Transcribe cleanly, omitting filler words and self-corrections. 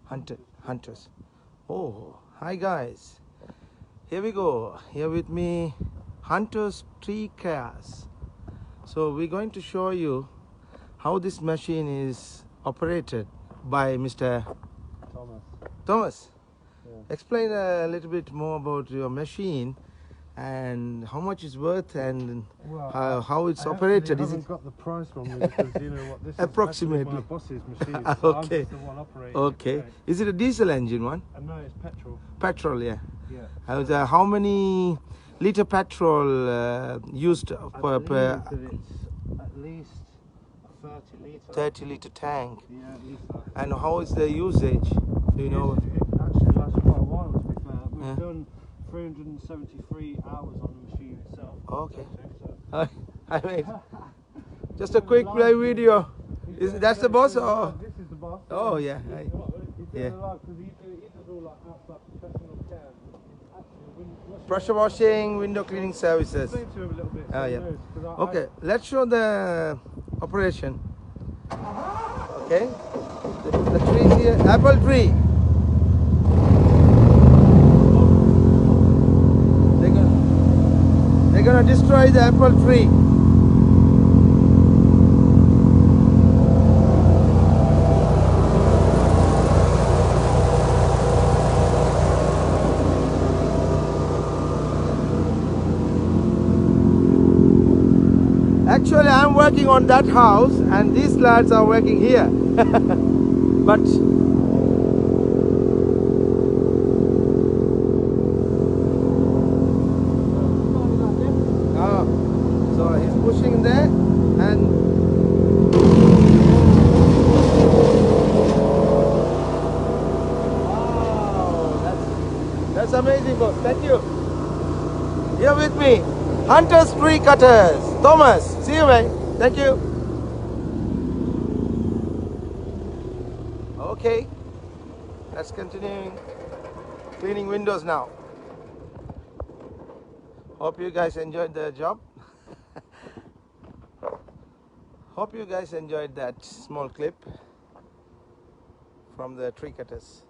Hunters. Oh, hi guys. Here we go. Here with me, Hunters tree cars. So we're going to show you how this machine is operated by Mr. Thomas. Yeah. Explain a little bit more about your machine and how much it's worth and how it's operated. I haven't got the price from me because you know what, this approximately is my boss's machine. So okay. I'm just the one operating Okay. it. Is it a diesel engine one? No, it's petrol. Petrol, yeah. Yeah. How many liter petrol used per? I believe that it's at least a 30 litre. 30 liter tank. Yeah, at least that. And how is the usage? Do you know? It actually lasts quite a while, to be fair. We've done 373 hours on the machine itself. Okay. So. I mean, just a quick play video. That's the boss? Or? This is the boss. Oh, yeah. Yeah. Because he does all like outside professional care. Pressure washing, window cleaning services. Explain to him a little bit. Oh, yeah. Okay, let's show the operation. Okay. The tree here, apple tree. They're gonna destroy the apple tree. Actually, I'm working on that house and these lads are working here. But so he's pushing there and wow, that's amazing, boss. Thank you. Here with me, Hunters Tree Cutters. Thomas, see you, mate. Thank you. Okay, let's continue cleaning windows now. Hope you guys enjoyed the job. Hope you guys enjoyed that small clip from the tree cutters.